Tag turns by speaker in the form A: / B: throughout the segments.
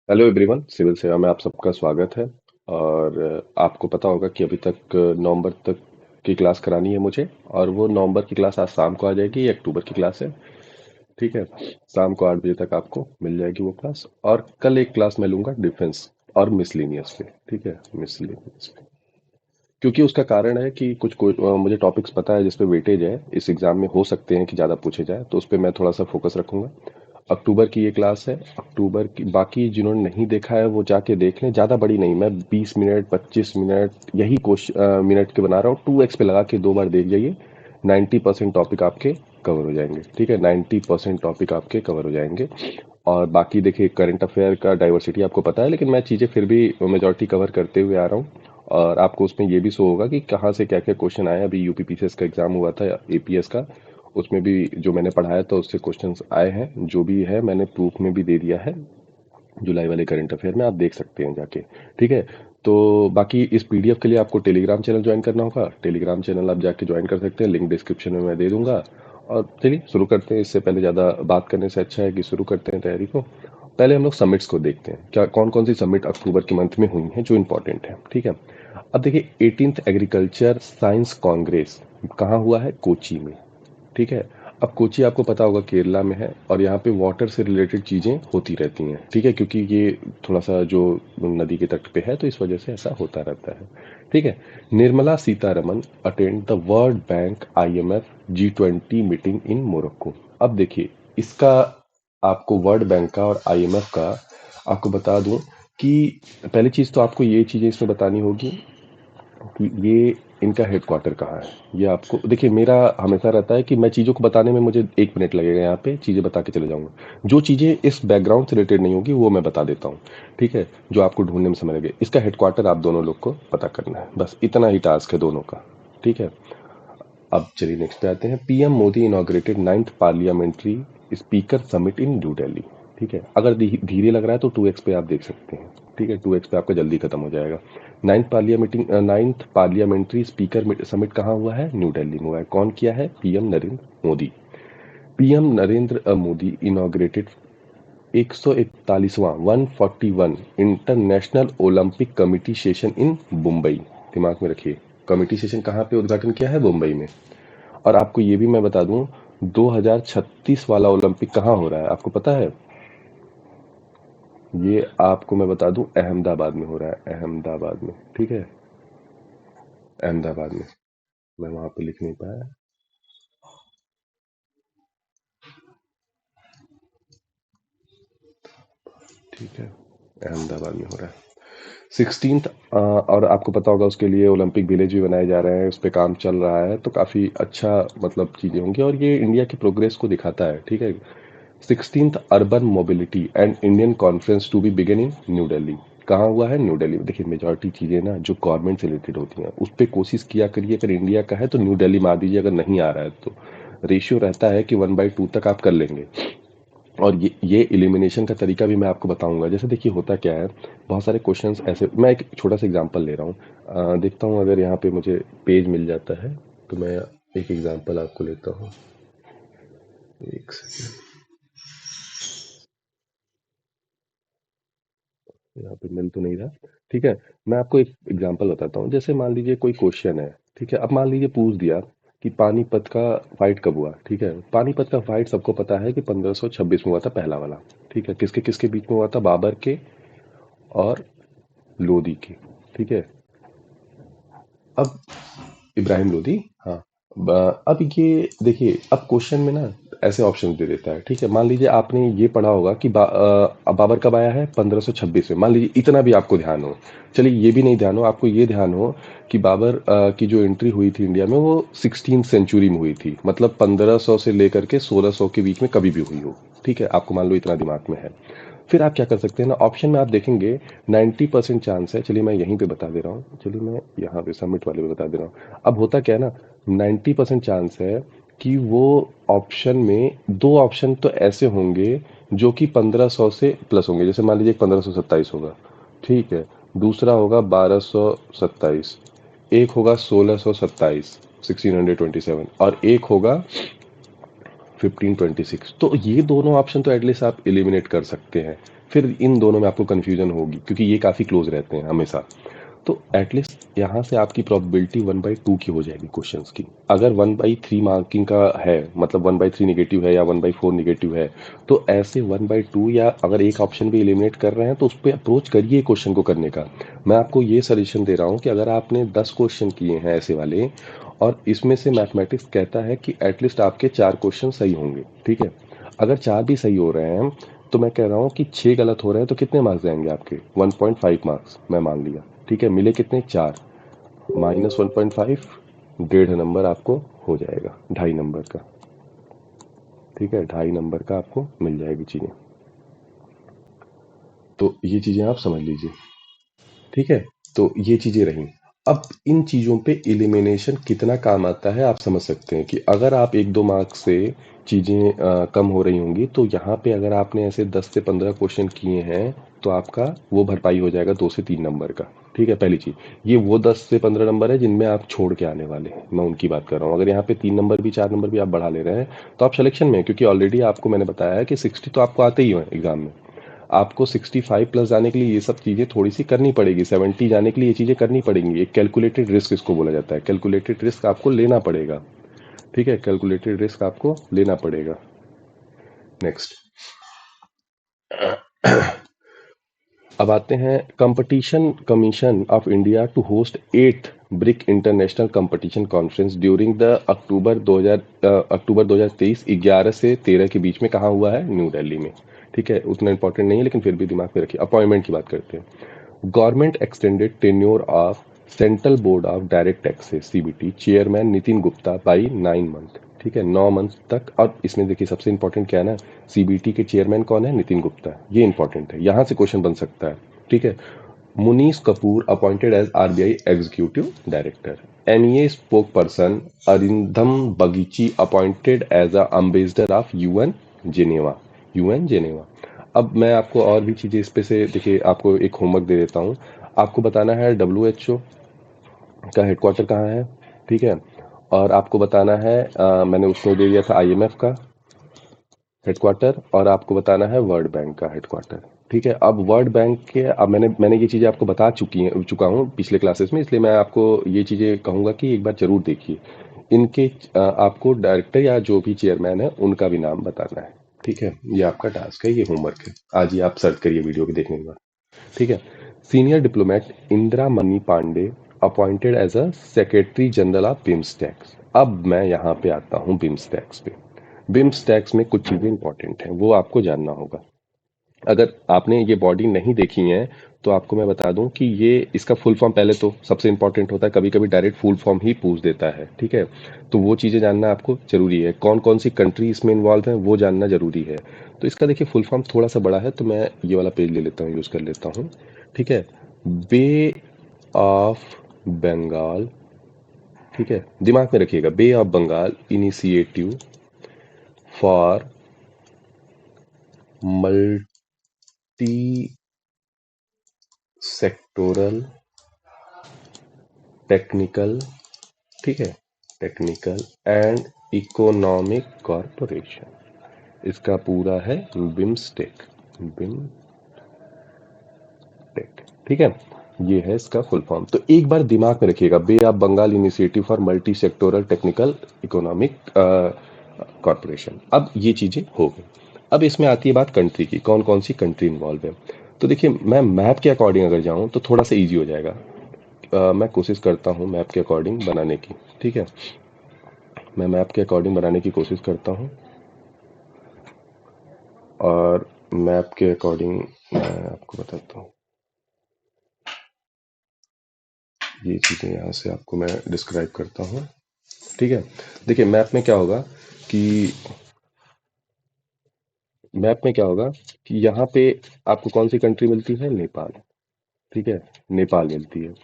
A: Hello everyone, civil सेवा में आप सबका स्वागत है। और आपको पता होगा कि अभी तक नवंबर तक की क्लास करानी है मुझे। और वो नवंबर की क्लास आज शाम को आ जाएगी। ये अक्टूबर की क्लास है। ठीक है। शाम को 8 बजे तक आपको मिल जाएगी वो क्लास। और कल एक क्लास मैं लूंगा डिफेंस और मिसलिनियस पे। ठीक है, मिसलिनियस पे। क्योंकि उसका कारण है कि मुझे टॉपिक्स पता है जिस पे वेटेज है, इस एग्जाम में हो सकते हैं कि ज़्यादा पूछे जाए, तो उस पर मैं थोड़ा सा फोकस रखूंगा। अक्टूबर की ये क्लास है। अक्टूबर की बाकी जिन्होंने नहीं देखा है वो जाके देख लें। ज़्यादा बड़ी नहीं, मैं 20 मिनट 25 मिनट यही क्वेश्चन मिनट के बना रहा हूँ। 2x पे लगा के 2 बार देख जाइए। 90% टॉपिक आपके कवर हो जाएंगे। ठीक है, 90% टॉपिक आपके कवर हो जाएंगे। और बाकी देखिए, करंट अफेयर का डाइवर्सिटी आपको पता है, लेकिन मैं चीज़ें फिर भी मेजोरिटी कवर करते हुए आ रहा हूँ। और आपको उसमें ये भी शो होगा कि कहाँ से क्या क्या क्वेश्चन आए। अभी यूपीपीसीएस का एग्जाम हुआ था, एपीएस का। उसमें भी जो मैंने पढ़ाया था उससे क्वेश्चंस आए हैं। जो भी है मैंने प्रूफ में भी दे दिया है। जुलाई वाले करंट अफेयर में आप देख सकते हैं जाके। ठीक है। तो बाकी इस पीडीएफ के लिए आपको टेलीग्राम चैनल ज्वाइन करना होगा। टेलीग्राम चैनल आप जाके ज्वाइन कर सकते हैं, लिंक डिस्क्रिप्शन में मैं दे दूंगा। और चलिए शुरू करते हैं। इससे पहले ज़्यादा बात करने से अच्छा है कि शुरू करते हैं तैयारी को। पहले हम लोग समिट्स को देखते हैं, क्या कौन कौन सी समिट अक्टूबर के मंथ में हुई हैं जो इंपॉर्टेंट है। ठीक है। अब देखिए, 18th एग्रीकल्चर साइंस कांग्रेस कहाँ हुआ है? कोची में। ठीक है। अब कोची आपको पता होगा केरला में है, और यहाँ पे वाटर से रिलेटेड चीज़ें होती रहती हैं। ठीक है, क्योंकि ये थोड़ा सा जो नदी के तट पे है, तो इस वजह से ऐसा होता रहता है। ठीक है। Nirmala Sitharaman attend the world bank IMF G20 meeting in Morocco. अब देखिए, इसका आपको वर्ल्ड बैंक का और आईएमएफ का आपको बता दूं कि पहली चीज़ तो आपको ये चीज़ें इसमें बतानी होगी कि ये इनका हेडक्वार्टर कहाँ है। ये आपको देखिए, मेरा हमेशा रहता है कि मैं चीज़ों को बताने में मुझे 1 मिनट लगेगा, यहाँ पे चीज़ें बता के चले जाऊंगा। जो चीज़ें इस बैकग्राउंड से रिलेटेड नहीं होगी वो मैं बता देता हूँ। ठीक है। जो आपको ढूंढने में समय लगे, इसका हेडक्वार्टर आप दोनों लोग को पता करना है, बस इतना ही टास्क है दोनों का। ठीक है। अब चलिए नेक्स्ट पे आते हैं। PM Modi inaugurated 9th parliamentary speaker summit in New Delhi. ठीक है। अगर धीरे लग रहा है तो 2x पे आप देख सकते हैं। ठीक है, 2x पे आपका जल्दी खत्म हो जाएगा। 9th पार्लियामेंट्री स्पीकर समिट कहाँ हुआ है? न्यू दिल्ली में हुआ है। कौन किया है? PM Narendra Modi. PM Narendra Modi inaugurated 141वां 141 international Olympic committee session in Mumbai. दिमाग में रखिए, कमिटी सेशन कहाँ पे उद्घाटन किया है? मुंबई में। और आपको ये भी मैं बता दूं, 2036 वाला ओलंपिक कहाँ हो रहा है आपको पता है? ये आपको मैं बता दूं, अहमदाबाद में हो रहा है, अहमदाबाद में। ठीक है, अहमदाबाद में। मैं वहां पे लिख नहीं पाया। ठीक है, अहमदाबाद में हो रहा है। 16th। और आपको पता होगा उसके लिए ओलंपिक विलेज भी बनाए जा रहे हैं, उस पर काम चल रहा है, तो काफ़ी अच्छा मतलब चीज़ें होंगी और ये इंडिया की प्रोग्रेस को दिखाता है। ठीक है। 16th urban mobility and Indian conference to be begin in New Delhi. कहाँ हुआ है? न्यू दिल्ली में। देखिए, मेजॉरिटी चीज़ें ना जो गवर्नमेंट से रिलेटेड होती हैं उस पर कोशिश किया करिए। अगर इंडिया का है तो न्यू दिल्ली में आ दीजिए, अगर नहीं आ रहा है तो रेशियो रहता है कि 1/2 तक आप कर लेंगे। और ये एलिमिनेशन का तरीका भी मैं आपको बताऊंगा। जैसे देखिए, होता क्या है, बहुत सारे क्वेश्चंस ऐसे, मैं एक छोटा सा एग्जांपल ले रहा हूँ। देखता हूँ अगर यहाँ पे मुझे पेज मिल जाता है तो मैं एक एग्जांपल आपको लेता हूँ। एक सेकंड, यहाँ पे मिल तो नहीं रहा। ठीक है। मैं आपको एक एग्जांपल बताता हूँ। जैसे मान लीजिए कोई क्वेश्चन है। ठीक है। अब मान लीजिए पूछ दिया कि पानीपत का फाइट कब हुआ। ठीक है। पानीपत का फाइट सबको पता है कि 1526 में हुआ था, पहला वाला। ठीक है। किसके किसके बीच में हुआ था? बाबर के और लोदी के। ठीक है। अब इब्राहिम लोदी, हाँ। अब ये देखिए, अब क्वेश्चन में ना ऐसे ऑप्शन दे देता है। ठीक है। मान लीजिए आपने ये पढ़ा होगा कि बाबर कब आया है? 1526 में। मान लीजिए इतना भी आपको ध्यान हो। चलिए ये भी नहीं ध्यान हो, आपको ये ध्यान हो कि बाबर की जो एंट्री हुई थी इंडिया में वो 16th सेंचुरी में हुई थी, मतलब 1500 से लेकर के 1600 के बीच में कभी भी हुई हो। ठीक है, आपको मान लो इतना दिमाग में है। फिर आप क्या कर सकते हैं ना, ऑप्शन में आप देखेंगे 90% चांस है। चलिए मैं यहीं पे बता दे रहा हूँ, चलिए मैं यहाँ पे सबमिट वाले पे बता दे रहा हूँ। अब होता क्या है ना, 90% चांस है कि वो ऑप्शन में दो ऑप्शन तो ऐसे होंगे जो कि 1500 से प्लस होंगे। जैसे मान लीजिए 1527 होगा। ठीक है। दूसरा होगा 1227। एक होगा 1627, 1627, और एक होगा 1526। तो ये दोनों ऑप्शन तो एटलीस्ट आप एलिमिनेट कर सकते हैं। फिर इन दोनों में आपको कन्फ्यूजन होगी क्योंकि ये काफ़ी क्लोज रहते हैं हमेशा। तो एटलीस्ट यहाँ से आपकी प्रोबेबिलिटी 1/2 की हो जाएगी क्वेश्चंस की। अगर 1/3 मार्किंग का है, मतलब 1/3 निगेटिव है या 1/4 निगेटिव है, तो ऐसे 1/2 या अगर एक ऑप्शन भी एलिमिनेट कर रहे हैं तो उस पर अप्रोच करिए क्वेश्चन को करने का। मैं आपको ये सजेशन दे रहा हूँ कि अगर आपने 10 क्वेश्चन किए हैं ऐसे वाले और इसमें से मैथमेटिक्स कहता है कि एटलीस्ट आपके 4 क्वेश्चन सही होंगे, ठीक है। अगर 4 भी सही हो रहे हैं तो मैं कह रहा हूँ कि 6 गलत हो रहे हैं तो कितने मार्क्स जाएंगे आपके? 1.5 मार्क्स मैं मान लिया, ठीक है। मिले कितने? 4 माइनस 1.5, 1.5 नंबर आपको हो जाएगा, 2.5 नंबर का, ठीक है। 2.5 नंबर का आपको मिल जाएगी चीज़ें। तो ये चीज़ें आप समझ लीजिए, ठीक है। तो ये चीज़ें रहीं। अब इन चीज़ों पे एलिमिनेशन कितना काम आता है आप समझ सकते हैं कि अगर आप 1-2 मार्क्स से चीज़ें कम हो रही होंगी तो यहाँ पे अगर आपने ऐसे 10 से 15 क्वेश्चन किए हैं तो आपका वो भरपाई हो जाएगा 2 से 3 नंबर का, ठीक है। पहली चीज़ ये वो 10 से 15 नंबर है जिनमें आप छोड़ के आने वाले हैं, मैं उनकी बात कर रहा हूँ। अगर यहाँ पे 3 नंबर भी 4 नंबर भी आप बढ़ा ले रहे हैं तो आप सिलेक्शन में हैं, क्योंकि ऑलरेडी आपको मैंने बताया है कि 60 तो आपको आते ही हैं एग्जाम में। आपको 65 प्लस जाने के लिए ये सब चीज़ें थोड़ी सी करनी पड़ेगी, 70 जाने के लिए ये चीज़ें करनी पड़ेंगी। एक कैलकुलेटेड रिस्क इसको बोला जाता है, कैलकुलेटेड रिस्क आपको लेना पड़ेगा, ठीक है। कैलकुलेटेड रिस्क आपको लेना पड़ेगा। नेक्स्ट, अब आते हैं competition commission of India to host 8th BRIC international competition conference during the October 2023 11 से 13 के बीच में कहाँ हुआ है? न्यू दिल्ली में, ठीक है। उतना इंपॉर्टेंट नहीं है लेकिन फिर भी दिमाग में रखिए। अपॉइंटमेंट की बात करते हैं। Government extended tenure of central board of direct taxes CBT chairman Nitin Gupta by 9 month, ठीक है, 9 मंथ तक। और इसमें देखिए सबसे इंपॉर्टेंट क्या है ना, सीबीटी के चेयरमैन कौन है? नितिन गुप्ता। ये इंपॉर्टेंट है, यहाँ से क्वेश्चन बन सकता है, ठीक है। Munish Kapoor appointed as RBI executive director. MEA spokesperson Arindam Bagchi appointed as a ambassador of UN Geneva, UN Geneva. अब मैं आपको और भी चीज़ें इस पे से देखिए, आपको एक होमवर्क दे देता हूँ। आपको बताना है डब्ल्यूएचओ का हेडक्वार्टर कहाँ है, ठीक है। और आपको बताना है मैंने उसमें दे दिया था आईएमएफ का हेडक्वार्टर, और आपको बताना है वर्ल्ड बैंक का हेडक्वार्टर, ठीक है। अब वर्ल्ड बैंक के, अब मैंने ये चीज़ें आपको बता चुका हूँ पिछले क्लासेस में, इसलिए मैं आपको ये चीज़ें कहूँगा कि एक बार जरूर देखिए। इनके आपको डायरेक्टर या जो भी चेयरमैन है उनका भी नाम बताना है, ठीक है। ये आपका टास्क है, ये होमवर्क है। आज ही आप सर्च करिए वीडियो के देखने के बाद, ठीक है। Senior diplomat Indira Mani Pandey appointed as a secretary general of BIMSTECs. अब मैं यहाँ पे आता हूँ बिम्सटेक्स पे। बिम्सटेक्स में कुछ चीज़ें इंपॉर्टेंट हैं, वो आपको जानना होगा। अगर आपने ये बॉडी नहीं देखी है तो आपको मैं बता दूं कि ये इसका फुल फॉर्म पहले तो सबसे इंपॉर्टेंट होता है, कभी कभी डायरेक्ट फुल फॉर्म ही पूछ देता है, ठीक है। तो वो चीज़ें जानना आपको जरूरी है, कौन कौन सी कंट्री इसमें इन्वॉल्व है वो जानना जरूरी है। तो इसका देखिए फुल फॉर्म थोड़ा सा बड़ा है, तो मैं ये वाला पेज ले लेता हूँ, यूज़ कर लेता हूँ, ठीक है। बे ऑफ बंगाल, ठीक है, दिमाग में रखिएगा, bay of Bengal initiative for multi sectoral technical, ठीक है, टेक्निकल एंड इकोनॉमिक कॉरपोरेशन। इसका पूरा है बिम्स्टेक, बिमटेक, ठीक है। ये है इसका फुल फॉर्म। तो एक बार दिमाग में रखिएगा, bay of Bengal initiative for multi sectoral technical economic corporation. अब ये चीजें हो गई। अब इसमें आती है बात कंट्री की, कौन कौन सी कंट्री इन्वॉल्व है। तो देखिए मैं मैप के अकॉर्डिंग अगर जाऊं तो थोड़ा सा इजी हो जाएगा। मैं कोशिश करता हूँ मैप के अकॉर्डिंग बनाने की, ठीक है। मैं मैप के अकॉर्डिंग बनाने की कोशिश करता हूँ, और मैप के अकॉर्डिंग मैं आपको बताता हूँ। ये चीज़ें यहाँ से आपको मैं डिस्क्राइब करता हूँ, ठीक है। देखिए मैप में क्या होगा कि यहाँ पे आपको कौन सी कंट्री मिलती है? नेपाल, ठीक है, नेपाल मिलती है।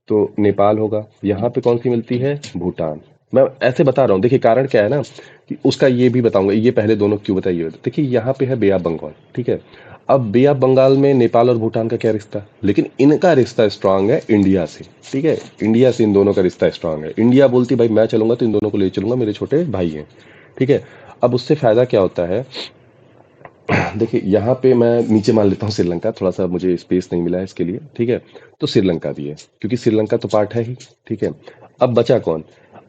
A: तो नेपाल होगा। यहाँ पे कौन सी मिलती है? भूटान। मैं ऐसे बता रहा हूँ, देखिए कारण क्या है ना कि उसका ये भी बताऊंगा, ये पहले दोनों क्यों बताइए। देखिए यहाँ पे है बे ऑफ बंगाल, ठीक है। अब बे ऑफ बंगाल में नेपाल और भूटान का क्या रिश्ता? लेकिन इनका रिश्ता स्ट्रांग है इंडिया से, ठीक है। इंडिया से इन दोनों का रिश्ता स्ट्रांग है। इंडिया बोलती भाई मैं चलूंगा तो इन दोनों को ले चलूंगा, मेरे छोटे भाई हैं, ठीक है। अब उससे फायदा क्या होता है देखिए यहाँ पे मैं नीचे मान लेता हूँ श्रीलंका, थोड़ा सा मुझे स्पेस नहीं मिला है इसके लिए, ठीक है। तो श्रीलंका भी है, क्योंकि श्रीलंका तो पार्ट है ही, ठीक है। अब बचा कौन?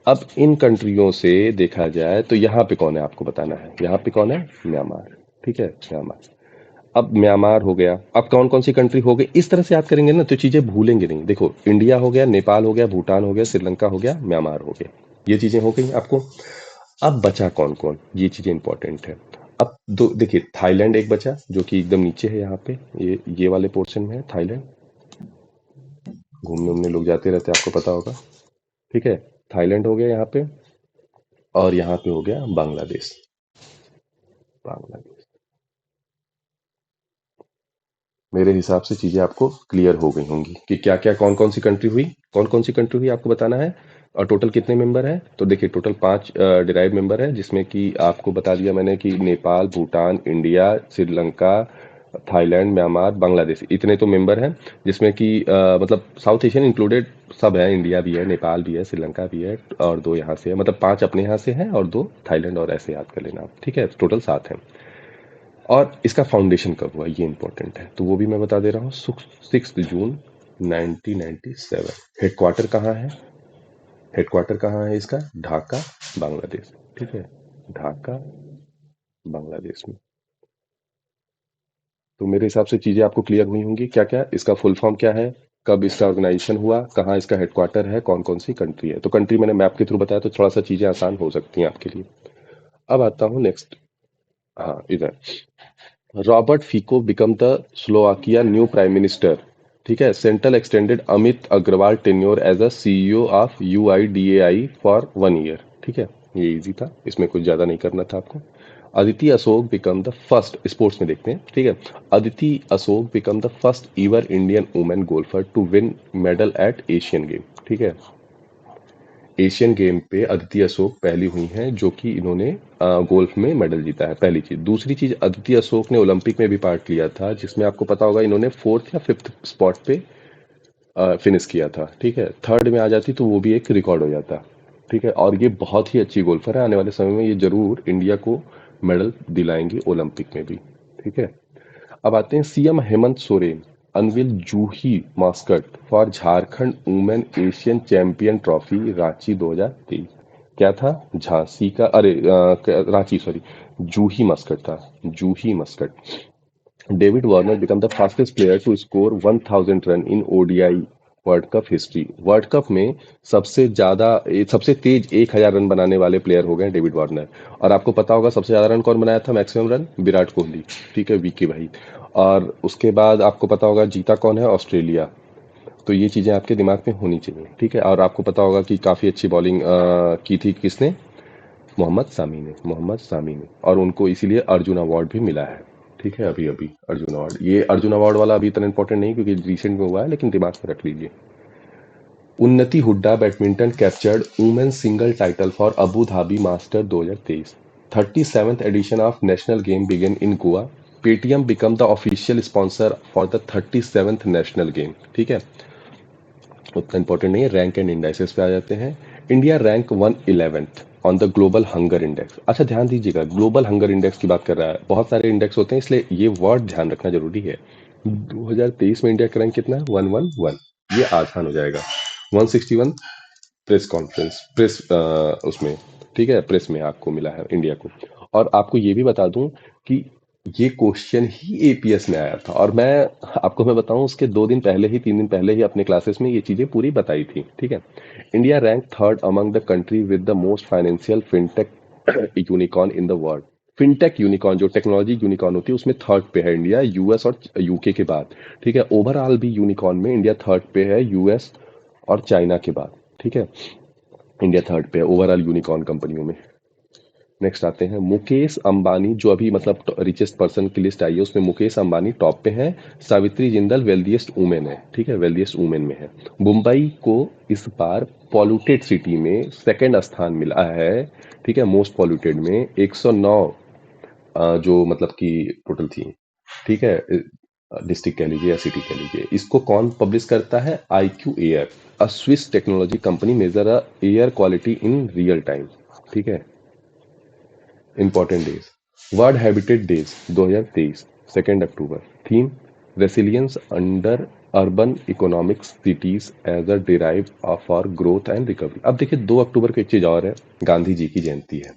A: अब इन कंट्रियों से देखा जाए तो यहाँ पे कौन है आपको बताना है। यहाँ पे कौन है? म्यांमार, ठीक है, म्यांमार। अब म्यांमार हो गया, अब कौन कौन सी कंट्री हो गई, इस तरह से याद करेंगे ना तो चीजें भूलेंगे नहीं। देखो, इंडिया हो गया, नेपाल हो गया, भूटान हो गया, श्रीलंका हो गया, म्यांमार हो गया, ये चीजें हो गई आपको। अब बचा कौन कौन, ये चीजें इंपॉर्टेंट है। अब दो देखिए, थाईलैंड एक बचा जो कि एकदम नीचे है यहाँ पे, ये वाले पोर्शन में है थाईलैंड। घूमने उमने लोग जाते रहते हैं, आपको पता होगा, ठीक है। थाईलैंड हो गया यहाँ पे, और यहाँ पे हो गया बांग्लादेश। बांग्लादेश। मेरे हिसाब से चीजें आपको क्लियर हो गई होंगी कि क्या क्या कौन कौन सी कंट्री हुई, कौन कौन सी कंट्री हुई आपको बताना है। और टोटल कितने मेंबर हैं? तो देखिए, टोटल 5 डिराइव मेंबर है, जिसमें कि आपको बता दिया मैंने कि Nepal, Bhutan, India, Sri Lanka, Thailand, Myanmar, Bangladesh, इतने तो मेंबर हैं। जिसमें कि मतलब साउथ एशियन इंक्लूडेड सब है, इंडिया भी है, नेपाल भी है, श्रीलंका भी है, और 2 यहाँ से है, मतलब 5 अपने यहाँ से हैं और 2 थाईलैंड, और ऐसे याद कर लेना आप, ठीक है, टोटल 7 हैं। और इसका फाउंडेशन कब हुआ ये इंपॉर्टेंट है, तो वो भी मैं बता दे रहा हूँ। 6 जून 1997। हेडक्वार्टर कहाँ है? हेडक्वार्टर कहाँ है इसका? ढाका, बांग्लादेश, ठीक है, ढाका, बांग्लादेश में। तो मेरे हिसाब से चीजें आपको क्लियर हुई होंगी, क्या क्या इसका फुल फॉर्म क्या है, कब इसका ऑर्गेनाइजेशन हुआ, कहाँ इसका हेडक्वार्टर है, कौन कौन सी कंट्री है। तो कंट्री मैंने मैप के थ्रू बताया, तो थोड़ा सा चीजें आसान हो सकती हैं आपके लिए। अब आता हूँ नेक्स्ट। हाँ, इधर। Robert Fico become the Slovakia new prime minister, ठीक है। Central extended Amit Agrawal tenure as a CEO of UIDAI for 1 year, ठीक है। ये इजी था, इसमें कुछ ज्यादा नहीं करना था आपको। Aditi Ashok become the first, sports में देखते हैं, ठीक है। Aditi Ashok become the first ever Indian women golfer to win medal at Asian game, ठीक है। एशियन गेम पे अदिति अशोक पहली हुई हैं जो कि इन्होंने गोल्फ में मेडल जीता है, पहली चीज। दूसरी चीज, अदिति अशोक ने ओलंपिक में भी पार्ट लिया था, जिसमें आपको पता होगा इन्होंने 4th या 5th स्पॉट पे फिनिश किया था, ठीक है। थर्ड में आ जाती तो वो भी एक रिकॉर्ड हो जाता, ठीक है। और ये बहुत ही अच्छी गोल्फर है, आने वाले समय में ये जरूर इंडिया को मेडल दिलाएंगी ओलंपिक में भी, ठीक है। अब आते हैं CM Hemant Soren unveil Juhi mascot for Jharkhand women Asian champion trophy Ranchi 2023। क्या था? झांसी का, अरे रांची, सॉरी, जूही मस्कट था, Juhi mascot. David Warner become the fastest player to score 1000 run in ODI world cup history. World cup में सबसे ज्यादा, सबसे तेज 1000 रन बनाने वाले प्लेयर हो गए डेविड वार्नर। और आपको पता होगा सबसे ज्यादा रन कौन बनाया था, मैक्सिमम रन? विराट कोहली, ठीक है, वीके भाई। और उसके बाद आपको पता होगा जीता कौन है? ऑस्ट्रेलिया। तो ये चीजें आपके दिमाग में होनी चाहिए, ठीक है। और आपको पता होगा कि काफी अच्छी बॉलिंग की थी किसने? मोहम्मद सामी ने, मोहम्मद सामी ने। और उनको इसीलिए अर्जुन अवार्ड भी मिला है, ठीक है, अभी अभी अर्जुन अवार्ड। ये अर्जुन अवार्ड वाला अभी इतना इंपॉर्टेंट नहीं क्योंकि रिसेंट में हुआ है, लेकिन दिमाग में रख लीजिए। Unnati Hooda badminton captured women single title for Abu Dhabi master 2023। 37th edition of national game begin in Goa. Paytm become the official sponsor for the 37th national game, ठीक है। उतना इंपॉर्टेंट नहीं है, रैंक एंड इंडाइसेस पे आ जाते हैं। India rank 111th on the global hunger index. अच्छा ध्यान दीजिएगा, ग्लोबल हंगर इंडेक्स की बात कर रहा है, बहुत सारे इंडेक्स होते हैं इसलिए ये वर्ड ध्यान रखना जरूरी है। 2023 में इंडिया का रैंक कितना है? 111। ये आसान हो जाएगा। 161 प्रेस कॉन्फ्रेंस, प्रेस उसमें, ठीक है, प्रेस में आपको मिला है इंडिया को। और आपको ये भी बता दूं कि ये क्वेश्चन ही एपीएस में आया था, और मैं बताऊं उसके 2 दिन पहले ही, 3 दिन पहले ही अपने क्लासेस में ये चीजें पूरी बताई थी, ठीक है। India rank third among the country with the most financial fintech unicorn in the world. Fintech unicorn, जो टेक्नोलॉजी यूनिकॉर्न होती है, उसमें थर्ड पे है इंडिया, यूएस और यूके के बाद, ठीक है। ओवरऑल भी यूनिकॉर्न में इंडिया थर्ड पे है, यूएस और चाइना के बाद, ठीक है। इंडिया थर्ड पे है ओवरऑल यूनिकॉर्न कंपनियों में। नेक्स्ट आते हैं मुकेश अंबानी, जो अभी मतलब रिचेस्ट पर्सन की लिस्ट आई है उसमें मुकेश अंबानी टॉप पे है। सावित्री जिंदल वेल्दिएस्ट वुमेन है, ठीक है, वेल्दिएस्ट वुमेन में है। मुंबई को इस बार पॉल्यूटेड सिटी में सेकंड स्थान मिला है, ठीक है, मोस्ट पॉल्यूटेड में। 109 जो मतलब कि टोटल थी, ठीक है, डिस्ट्रिक्ट कह लीजिए या सिटी कह लीजिए। इसको कौन पब्लिश करता है? I Q air, a Swiss technology company major a air quality in real time, ठीक है, important days. World habitat days 2023 2 October. Theme resilience under urban economics cities as a derive for growth and recovery. अब देखिए 2 अक्टूबर को एक चीज और है, गांधी जी की जयंती है।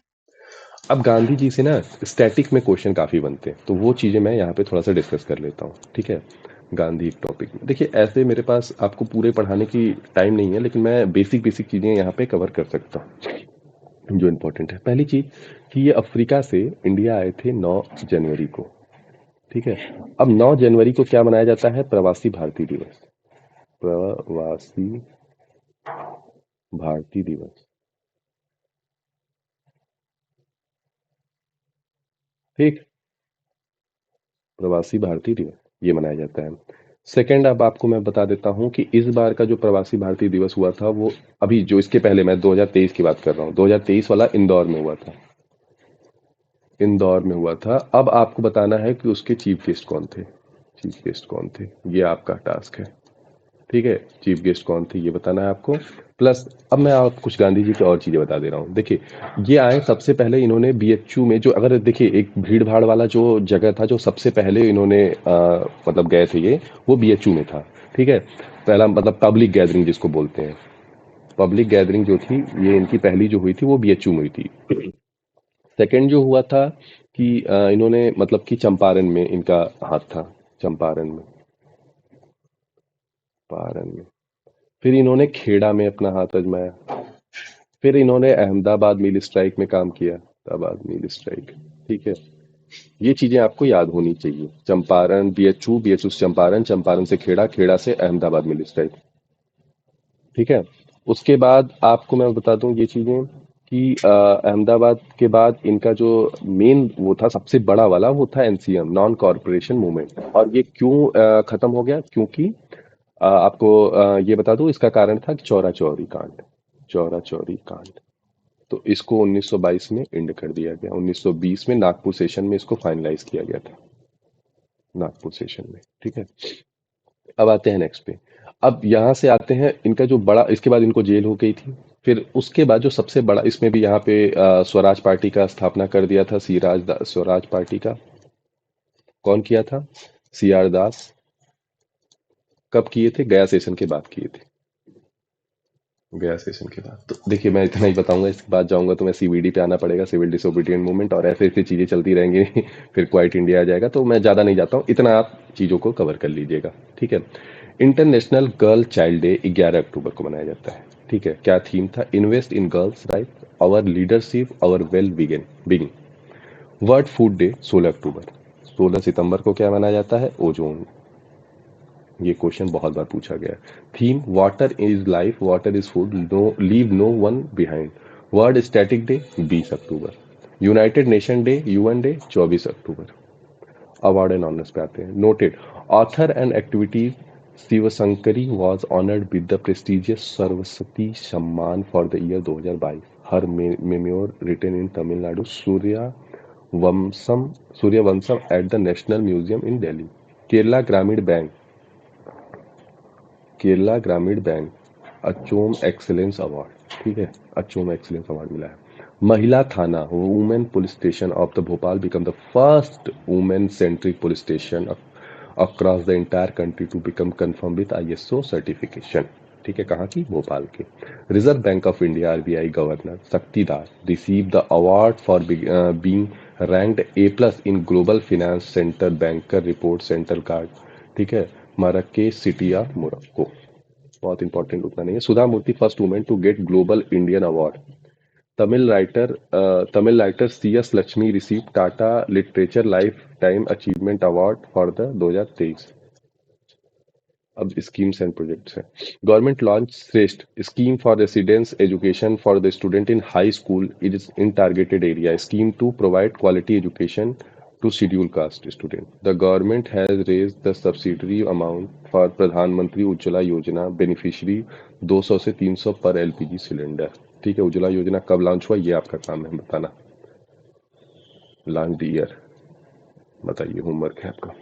A: अब गांधी जी से ना स्टैटिक में क्वेश्चन काफी बनते हैं, तो वो चीजें मैं यहाँ पे थोड़ा सा डिस्कस कर लेता हूँ, ठीक है। गांधी एक टॉपिक में देखिए, ऐसे मेरे पास आपको पूरे पढ़ाने की टाइम नहीं है, लेकिन मैं बेसिक बेसिक चीजें यहाँ पे कवर कर सकता हूँ जो इम्पोर्टेंट है। पहली चीज कि ये अफ्रीका से इंडिया आए थे 9 जनवरी को, ठीक है। अब 9 जनवरी को क्या मनाया जाता है? प्रवासी भारतीय दिवस। प्रवासी भारतीय दिवस, ठीक। प्रवासी भारतीय दिवस ये मनाया जाता है। सेकंड, अब आपको मैं बता देता हूँ कि इस बार का जो प्रवासी भारतीय दिवस हुआ था वो अभी जो इसके पहले, मैं 2023 की बात कर रहा हूँ, 2023 वाला इंदौर में हुआ था। इंदौर में हुआ था। अब आपको बताना है कि उसके चीफ गेस्ट कौन थे। चीफ गेस्ट कौन थे, ये आपका टास्क है, ठीक है। चीफ गेस्ट कौन थे ये बताना है आपको। प्लस अब मैं आपको कुछ गांधी जी की और चीजें बता दे रहा हूँ। देखिए, ये आए सबसे पहले इन्होंने बीएचयू में, जो अगर देखिए एक भीड़ भाड़ वाला जो जगह था, जो सबसे पहले इन्होंने मतलब गए थे ये, वो बीएचयू में था, ठीक है। पहला मतलब पब्लिक गैदरिंग जिसको बोलते हैं, पब्लिक गैदरिंग जो थी ये इनकी पहली जो हुई थी वो बीएचयू में हुई थी। सेकंड जो हुआ था कि इन्होंने मतलब कि चंपारण में इनका हाथ था, चंपारण में, चंपारण में। फिर इन्होंने खेड़ा में अपना हाथ आजमाया। फिर इन्होंने अहमदाबाद मिल स्ट्राइक में काम किया, अहमदाबाद मिल स्ट्राइक, ठीक है। ये चीजें आपको याद होनी चाहिए। चंपारण बीएचयू, बीएचयू से चंपारण, चंपारण से खेड़ा, खेड़ा से अहमदाबाद मिल स्ट्राइक, ठीक है। उसके बाद आपको मैं बता दूं ये चीजें कि अहमदाबाद के बाद इनका जो मेन वो था सबसे बड़ा वाला, वो था एनसीएम, नॉन कॉरपोरेशन मूवमेंट। और ये क्यों खत्म हो गया? क्योंकि आपको ये बता दूं इसका कारण था कि चौरा चौरी कांड, चौरा चौरी कांड। तो इसको 1922 में एंड कर दिया गया। 1920 में नागपुर सेशन में इसको फाइनलाइज किया गया था, नागपुर सेशन में, ठीक है। अब आते हैं नेक्स्ट पे। अब यहाँ से आते हैं इनका जो बड़ा, इसके बाद इनको जेल हो गई थी। फिर उसके बाद जो सबसे बड़ा, इसमें भी यहाँ पे स्वराज पार्टी का स्थापना कर दिया था, स्वराज पार्टी का कौन किया था? सी आर दास। कब किए थे? गया सेशन के बाद किए थे, गया सेशन के बाद। तो देखिए मैं इतना ही बताऊंगा, इसके बाद जाऊंगा तो मैं सीवीडी पे आना पड़ेगा, सिविल डिसोबीडियंट मूवमेंट, और ऐसे ऐसी चीजें चलती रहेंगी फिर क्वाइट इंडिया आ जाएगा। तो मैं ज्यादा नहीं जाता हूँ, इतना आप चीजों को कवर कर लीजिएगा, ठीक है। इंटरनेशनल गर्ल चाइल्ड डे 11 अक्टूबर को मनाया जाता है, ठीक है। क्या थीम था? Invest in girls right, our leadership, our well begin beginning. World food day 16 October. 16 सितंबर को क्या मनाया जाता है? ओजोन। ये क्वेश्चन बहुत बार पूछा गया है। Theme water is life, water is food, no leave no one behind. World static day 20 अक्टूबर। United nation day, UN day 24 October. Award and honours पे आते हैं। Noted author and activities, Shivshankari was honoured with the prestigious Saraswati Samman for the year 2022। Her memoir written in Tamil Nadu, Vansham Suryavansham at the national museum in Delhi. Kerala Gramin bank, Kerala Gramin bank अचोम excellence award, ठीक है। अचोम excellence award मिला है। महिला थाना, women police station of the Bhopal become the first women centric police station across the entire country to become conform with ISO certification, ठीक है। कहाँ की? भोपाल के। Reserve bank of India RBI governor Shaktidas receive the award for being ranked A plus in global finance center banker report central card, ठीक है। Marrakech city of Morocco. बहुत important, उतना नहीं है। Sudha Murthy first women to get global Indian award. Tamil writer C S Lakshmi receive Tata literature life time achievement award for the 2023। अब schemes and projects हैं। Government launch Shreshta scheme for residence education for the student in high school is in targeted area, scheme to provide quality education to schedule caste student. The government has raised the subsidiary amount for प्रधानमंत्री उज्ज्वला योजना beneficiary 200 से 300 पर LPG cylinder, ठीक है। उज्ज्वला योजना कब launch हुआ ये आपका काम है बताना। लॉन्च ईयर बताइए, होमवर्क है आपका।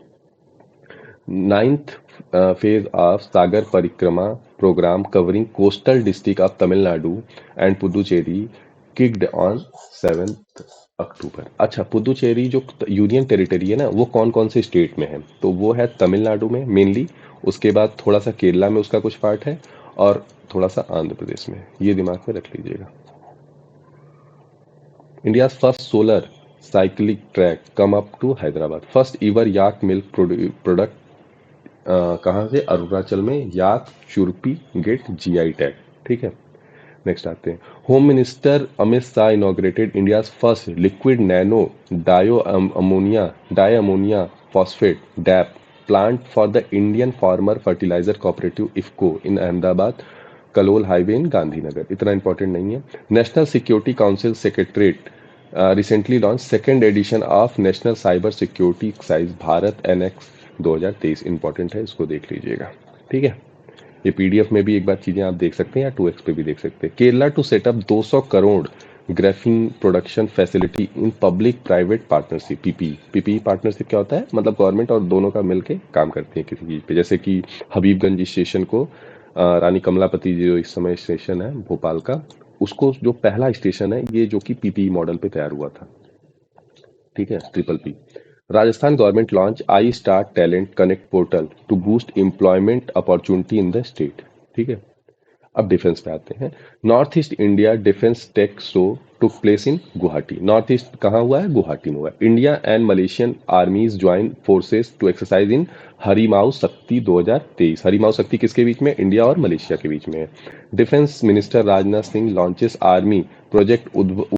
A: Ninth phase of Sagar Parikrama program covering coastal district of Tamil Nadu and Puducherry kicked on 7th October. अच्छा, पुदुचेरी जो यूनियन टेरिटरी है ना, वो कौन कौन से स्टेट में है? तो वो है तमिलनाडु में मेनली, उसके बाद थोड़ा सा केरला में उसका कुछ पार्ट है, और थोड़ा सा आंध्र प्रदेश में। ये दिमाग में रख लीजिएगा। India first solar cyclic track come up to Hyderabad. First ever yak milk product कहाँ से? अरुणाचल में yak churpi get GI tag. ठीक है, नेक्स्ट आते हैं। Home minister Amit Shah inaugurated India first liquid nano di ammonia phosphate DAP plant for the Indian farmer fertilizer cooperative IFFCO in Ahmedabad Kalol highway in Gandhinagar. इतना important नहीं है। National security council secretariat recently launch second edition of national cyber security exercise Bharat NX 2023। Important है, इसको देख लीजिएगा। ठीक है, ये पीडीएफ में भी एक बार चीजें आप देख सकते हैं, या 2x पे भी देख सकते हैं। Kerala to setup 200 crore graphene production facility in public private partnership. PPE partnership क्या होता है? मतलब गवर्नमेंट और दोनों का मिलके काम करती है किसी चीज पे। जैसे कि हबीबगंज स्टेशन को रानी कमलापति जो इस समय स्टेशन है भोपाल का, उसको जो पहला स्टेशन है ये जो कि पीपीई मॉडल पे तैयार हुआ था। ठीक है, triple P. Rajasthan government launch I star talent connect portal to boost employment opportunity in the state. ठीक है, अब डिफेंस पे आते हैं। North east India defence tech show took place in Guwahati. North east कहाँ हुआ है? गुवाहाटी में हुआ है। India and Malaysian armies join forces to exercise in Harimau Shakti 2023। Harimau शक्ति किसके बीच में? इंडिया और मलेशिया के बीच में है। Defence minister Rajnath Singh launches army project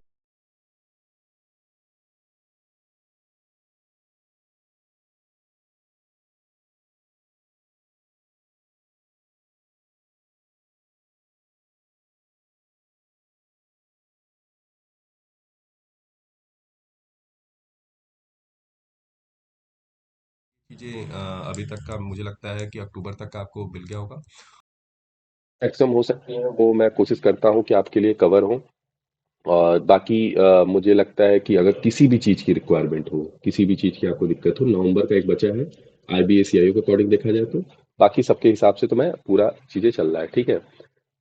A: चीजें अभी तक का मुझे लगता है कि अक्टूबर तक का आपको मिल गया होगा। मैक्सिमम हो सकती है वो मैं कोशिश करता हूँ कि आपके लिए कवर हो। और बाकी मुझे लगता है कि अगर किसी भी चीज़ की रिक्वायरमेंट हो, किसी भी चीज़ की आपको दिक्कत हो, नवंबर का एक बचा है IBA CIO के अकॉर्डिंग देखा जाए तो। बाकी सबके हिसाब से तो मैं पूरा चीज़ें चल रहा है। ठीक है,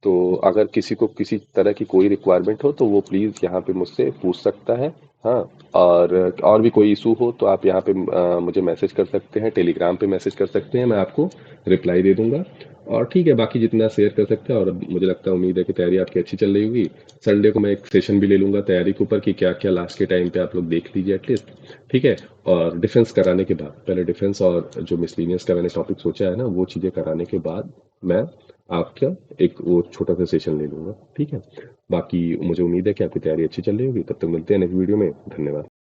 A: तो अगर किसी को किसी तरह की कोई रिक्वायरमेंट हो तो वो प्लीज़ यहाँ पे मुझसे पूछ सकता है। हाँ, और भी कोई इशू हो तो आप यहाँ पे मुझे मैसेज कर सकते हैं, टेलीग्राम पे मैसेज कर सकते हैं, मैं आपको रिप्लाई दे दूंगा। और ठीक है, बाकी जितना शेयर कर सकते हैं। और मुझे लगता है, उम्मीद है कि तैयारी आपकी अच्छी चल रही होगी। संडे को मैं एक सेशन भी ले लूंगा तैयारी के ऊपर कि क्या क्या लास्ट के टाइम पे आप लोग देख लीजिए एटलीस्ट। ठीक है, और डिफेंस कराने के बाद, पहले डिफेंस और जो मिसलिनियस का मैंने टॉपिक सोचा है ना, वो चीज़ें कराने के बाद मैं आपका एक वो छोटा सा सेशन ले लूंगा। ठीक है, बाकी मुझे उम्मीद है कि आपकी तैयारी अच्छी चल रही होगी। तब तक मिलते हैं नेक्स्ट वीडियो में। धन्यवाद।